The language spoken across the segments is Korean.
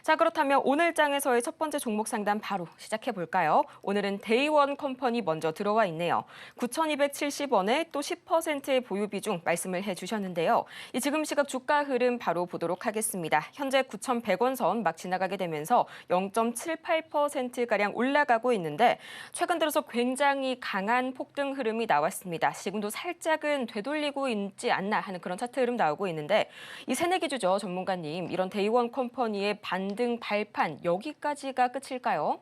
자, 그렇다면 오늘 장에서의 첫 번째 종목 상담 바로 시작해 볼까요? 오늘은 데이원 컴퍼니 먼저 들어와 있네요. 9,270원에 또 10%의 보유 비중 말씀을 해주셨는데요. 이 지금 시각 주가 흐름 바로 보도록 하겠습니다. 현재 9,100원 선 막 지나가게 되면서 0.78%가량 올라가고 있는데 최근 들어서 굉장히 강한 폭등 흐름이 나왔습니다. 지금도 살짝은 되돌리고 있지 않나 하는 그런 차트 흐름 나오고 있는데 이 새내기주죠, 전문가님. 이런 데이원 컴퍼니의 반등 발판 여기까지가 끝일까요?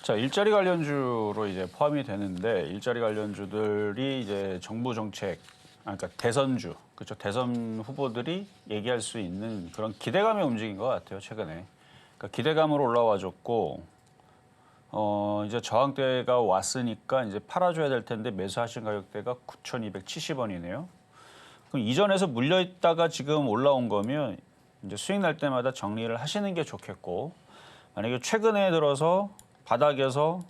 자, 일자리 관련주로 이제 포함이 되는데 일자리 관련주들이 이제 정부 정책, 그러니까 대선주, 그렇죠? 대선 후보들이 얘기할 수 있는 그런 기대감의 움직인 것 같아요, 최근에. 그러니까 기대감으로 올라와줬고, 이제 저항대가 왔으니까 이제 팔아줘야 될 텐데 매수하신 가격대가 9,270원이네요. 그럼 이전에서 물려있다가 지금 올라온 거면 이제 수익 날 때마다 정리를 하시는 게 좋겠고, 만약에 최근에 들어서 바닥에서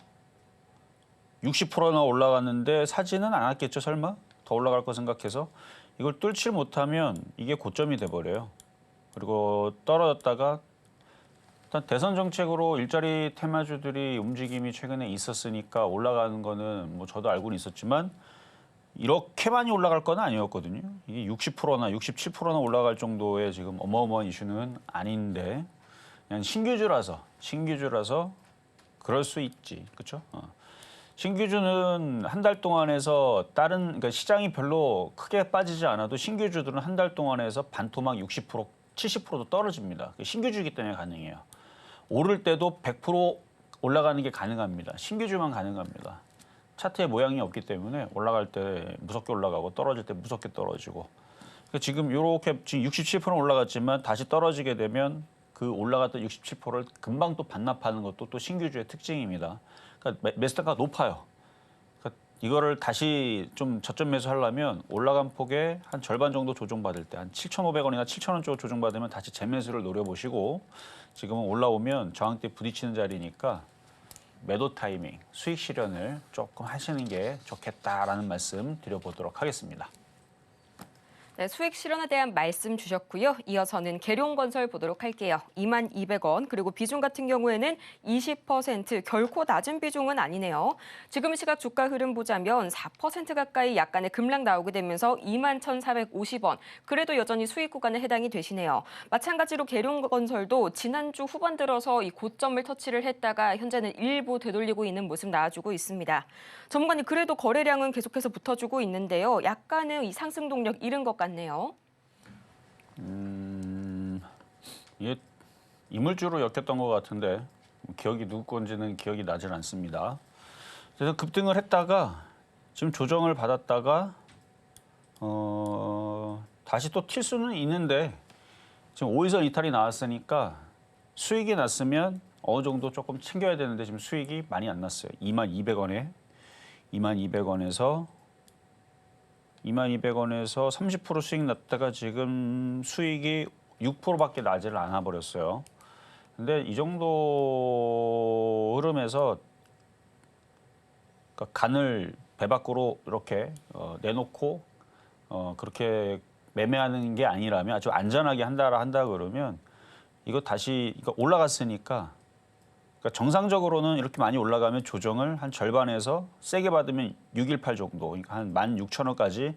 60%나 올라갔는데 사지는 않았겠죠, 설마? 더 올라갈 거 생각해서 이걸 뚫지 못하면 이게 고점이 돼버려요. 그리고 떨어졌다가 일단 대선 정책으로 일자리 테마주들이 움직임이 최근에 있었으니까 올라가는 거는 뭐 저도 알고는 있었지만 이렇게 많이 올라갈 건 아니었거든요. 이게 60%나 67%나 올라갈 정도의 지금 어마어마한 이슈는 아닌데 그냥 신규주라서 그럴 수 있지, 그렇죠? 신규주는 한 달 동안에서 그러니까 시장이 별로 크게 빠지지 않아도 신규주들은 한 달 동안에서 반토막 60%, 70%도 떨어집니다. 신규주이기 때문에 가능해요. 오를 때도 100% 올라가는 게 가능합니다. 신규주만 가능합니다. 차트의 모양이 없기 때문에 올라갈 때 무섭게 올라가고 떨어질 때 무섭게 떨어지고. 그러니까 지금 이렇게 지금 67% 올라갔지만 다시 떨어지게 되면 그 올라갔던 67%를 금방 또 반납하는 것도 또 신규주의 특징입니다. 그러니까 매수가가 높아요. 그러니까 이거를 다시 좀 저점 매수하려면 올라간 폭의 한 절반 정도 조정받을 때 한 7,500원이나 7,000원 쪽 조정받으면 다시 재매수를 노려보시고 지금은 올라오면 저항대 부딪히는 자리니까 매도 타이밍, 수익 실현을 조금 하시는 게 좋겠다라는 말씀 드려보도록 하겠습니다. 네, 수익 실현에 대한 말씀 주셨고요. 이어서는 계룡건설 보도록 할게요. 22,200원, 그리고 비중 같은 경우에는 20%, 결코 낮은 비중은 아니네요. 지금 시각 주가 흐름 보자면 4% 가까이 약간의 급락 나오게 되면서 21,450원, 그래도 여전히 수익 구간에 해당이 되시네요. 마찬가지로 계룡건설도 지난주 후반 들어서 이 고점을 터치를 했다가 현재는 일부 되돌리고 있는 모습 나와주고 있습니다. 전문가님, 그래도 거래량은 계속해서 붙어주고 있는데요. 약간의 이 상승 동력 잃은 것 같네요. 이게 이물주로 엮였던 것 같은데 기억이 누구 건지는 기억이 나질 않습니다. 그래서 급등을 했다가 지금 조정을 받았다가 다시 또 튈 수는 있는데 지금 5일선 이탈이 나왔으니까 수익이 났으면 어느 정도 조금 챙겨야 되는데 지금 수익이 많이 안 났어요. 22,200원에서 30% 수익 났다가 지금 수익이 6%밖에 나지를 않아 버렸어요. 근데 이 정도 흐름에서 그러니까 간을 배 밖으로 이렇게 내놓고 그렇게 매매하는 게 아니라면 아주 안전하게 한다 그러면 이거 다시 그러니까 올라갔으니까 그러니까 정상적으로는 이렇게 많이 올라가면 조정을 한 절반에서 세게 받으면 618 정도, 그러니까 한 16,000원까지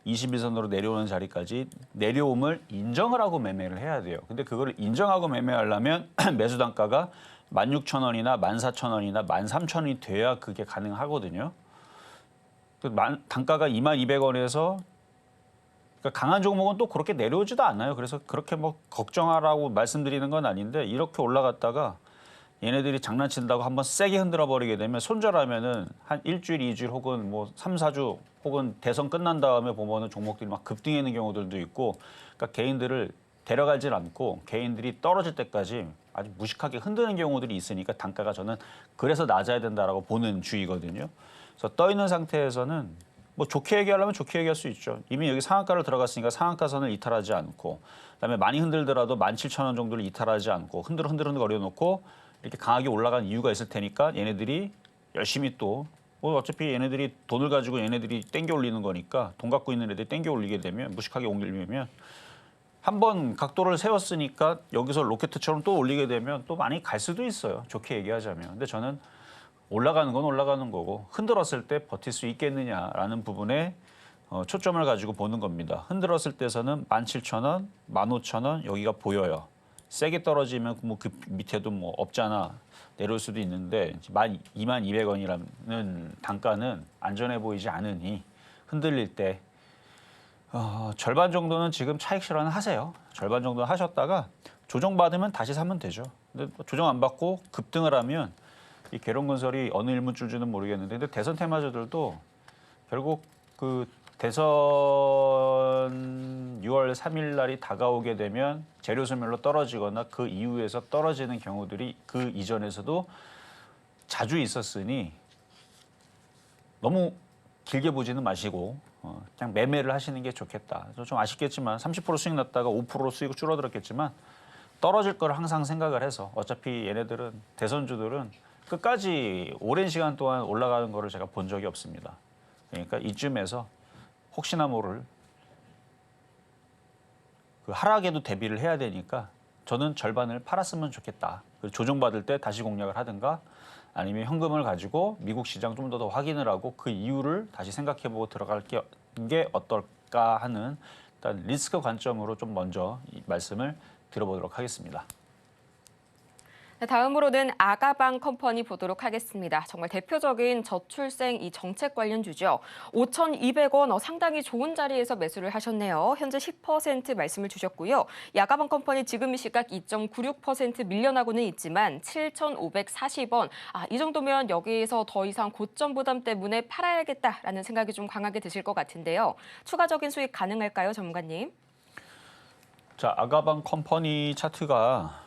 21선으로 내려오는 자리까지 내려옴을 인정을 하고 매매를 해야 돼요. 근데 그거를 인정하고 매매하려면 매수 단가가 16,000원이나 14,000원이나 13,000원이 돼야 그게 가능하거든요. 단가가 22,000원에서 그러니까 강한 종목은 또 그렇게 내려오지도 않아요. 그래서 그렇게 뭐 걱정하라고 말씀드리는 건 아닌데 이렇게 올라갔다가 얘네들이 장난친다고 한번 세게 흔들어 버리게 되면 손절하면은 한 일주일, 2주일 혹은 뭐 3, 4주 혹은 대선 끝난 다음에 보면은 종목들이 막 급등하는 경우들도 있고 그러니까 개인들을 데려가질 않고 개인들이 떨어질 때까지 아주 무식하게 흔드는 경우들이 있으니까 단가가 저는 그래서 낮아야 된다라고 보는 주의거든요. 그래서 떠 있는 상태에서는 뭐 좋게 얘기하려면 좋게 얘기할 수 있죠. 이미 여기 상한가를 들어갔으니까 상한가선을 이탈하지 않고 그다음에 많이 흔들더라도 17,000원 정도를 이탈하지 않고 흔들 어려놓고 이렇게 강하게 올라간 이유가 있을 테니까 얘네들이 열심히 또 뭐 어차피 얘네들이 돈을 가지고 얘네들이 땡겨 올리는 거니까 돈 갖고 있는 애들이 땡겨 올리게 되면 무식하게 올리면 한번 각도를 세웠으니까 여기서 로켓처럼 또 올리게 되면 또 많이 갈 수도 있어요. 좋게 얘기하자면. 근데 저는 올라가는 건 올라가는 거고 흔들었을 때 버틸 수 있겠느냐라는 부분에 초점을 가지고 보는 겁니다. 흔들었을 때서는 17,000원, 15,000원 여기가 보여요. 세게 떨어지면 뭐 그 밑에도 뭐 없잖아. 내려올 수도 있는데 22,200원이라는 단가는 안전해 보이지 않으니 흔들릴 때 절반 정도는 지금 차익 실현을 하세요. 절반 정도는 하셨다가 조정받으면 다시 사면 되죠. 근데 조정 안 받고 급등을 하면 이 계룡건설이 어느 일문줄지는 모르겠는데 근데 대선 테마주들도 결국 그 대선 6월 3일 날이 다가오게 되면 재료 소멸로 떨어지거나 그 이후에서 떨어지는 경우들이 그 이전에서도 자주 있었으니 너무 길게 보지는 마시고 그냥 매매를 하시는 게 좋겠다. 좀 아쉽겠지만 30% 수익 났다가 5% 수익 줄어들었겠지만 떨어질 걸 항상 생각을 해서 어차피 얘네들은 대선주들은 끝까지 오랜 시간 동안 올라가는 거를 제가 본 적이 없습니다. 그러니까 이쯤에서 혹시나 모를 그 하락에도 대비를 해야 되니까 저는 절반을 팔았으면 좋겠다. 조정받을 때 다시 공략을 하든가 아니면 현금을 가지고 미국 시장 좀 더 확인을 하고 그 이유를 다시 생각해보고 들어갈 게 어떨까 하는 일단 리스크 관점으로 좀 먼저 이 말씀을 드려보도록 하겠습니다. 네, 다음으로는 아가방 컴퍼니 보도록 하겠습니다. 정말 대표적인 저출생 이 정책 관련주죠. 5,200원 상당히 좋은 자리에서 매수를 하셨네요. 현재 10% 말씀을 주셨고요. 이 아가방 컴퍼니 지금 이 시각 2.96% 밀려나고는 있지만 7,540원. 이 정도면 여기에서 더 이상 고점 부담 때문에 팔아야겠다라는 생각이 좀 강하게 드실 것 같은데요. 추가적인 수익 가능할까요, 전문가님? 자, 아가방 컴퍼니 차트가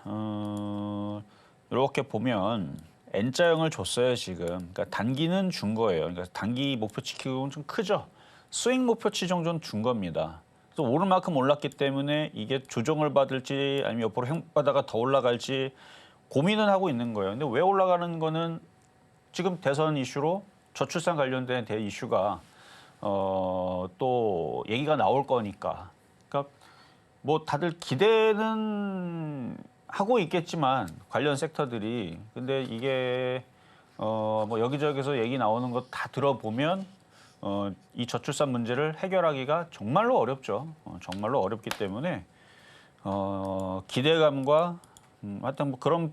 이렇게 보면 N자형을 줬어요, 지금. 그러니까 단기는 준 거예요. 그러니까 단기 목표치 기록은 좀 크죠. 수익 목표치 정도는 준 겁니다. 그래서 오를 만큼 올랐기 때문에 이게 조정을 받을지 아니면 옆으로 행보하다가 더 올라갈지 고민은 하고 있는 거예요. 근데 왜 올라가는 거는 지금 대선 이슈로 저출산 관련된 이슈가 또 얘기가 나올 거니까. 그러니까 뭐 다들 기대는 하고 있겠지만 관련 섹터들이 근데 이게 뭐 여기저기서 얘기 나오는 거 다 들어보면 이 저출산 문제를 해결하기가 정말로 어렵죠. 정말로 어렵기 때문에 기대감과 하여튼 뭐 그런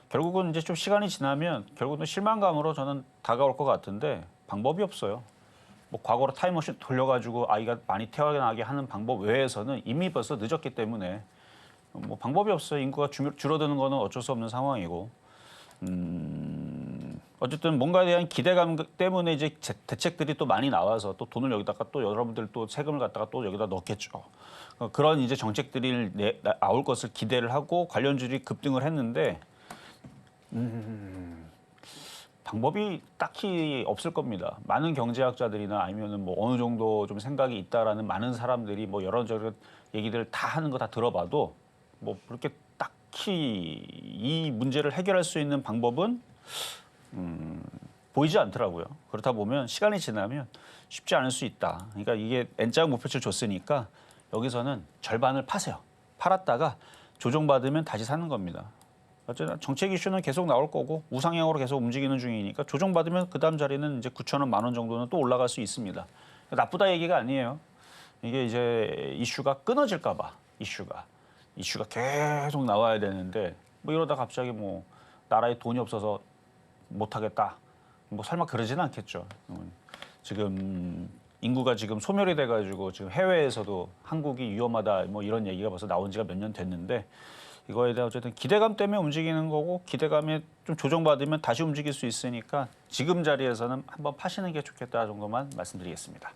결국은 이제 좀 시간이 지나면 결국은 실망감으로 저는 다가올 것 같은데 방법이 없어요. 뭐 과거로 타임머신 돌려가지고 아이가 많이 태어나게 하는 방법 외에서는 이미 벌써 늦었기 때문에 뭐 방법이 없어요. 인구가 줄어드는 거는 어쩔 수 없는 상황이고 어쨌든 뭔가에 대한 기대감 때문에 이제 대책들이 또 많이 나와서 또 돈을 여기다가 또 여러분들 또 세금을 갖다가 또 여기다 넣겠죠. 그런 이제 정책들이 나올 것을 기대를 하고 관련주들이 급등을 했는데 방법이 딱히 없을 겁니다. 많은 경제학자들이나 아니면은 뭐 어느 정도 좀 생각이 있다라는 많은 사람들이 뭐 여러저런 얘기들 다 하는 거 다 들어봐도 뭐 그렇게 딱히 이 문제를 해결할 수 있는 방법은 보이지 않더라고요. 그렇다 보면 시간이 지나면 쉽지 않을 수 있다. 그러니까 이게 N자 목표치를 줬으니까 여기서는 절반을 파세요. 팔았다가 조정받으면 다시 사는 겁니다. 어쨌든 정책 이슈는 계속 나올 거고 우상향으로 계속 움직이는 중이니까 조정받으면 그 다음 자리는 이제 9,000원, 10,000원 정도는 또 올라갈 수 있습니다. 나쁘다 얘기가 아니에요. 이게 이제 이슈가 끊어질까 봐 이슈가 계속 나와야 되는데 뭐 이러다 갑자기 뭐 나라에 돈이 없어서 못하겠다. 뭐 설마 그러지는 않겠죠. 지금 인구가 지금 소멸이 돼가지고 지금 해외에서도 한국이 위험하다 뭐 이런 얘기가 벌써 나온 지가 몇 년 됐는데 이거에 대한 어쨌든 기대감 때문에 움직이는 거고 기대감에 좀 조정받으면 다시 움직일 수 있으니까 지금 자리에서는 한번 파시는 게 좋겠다 정도만 말씀드리겠습니다.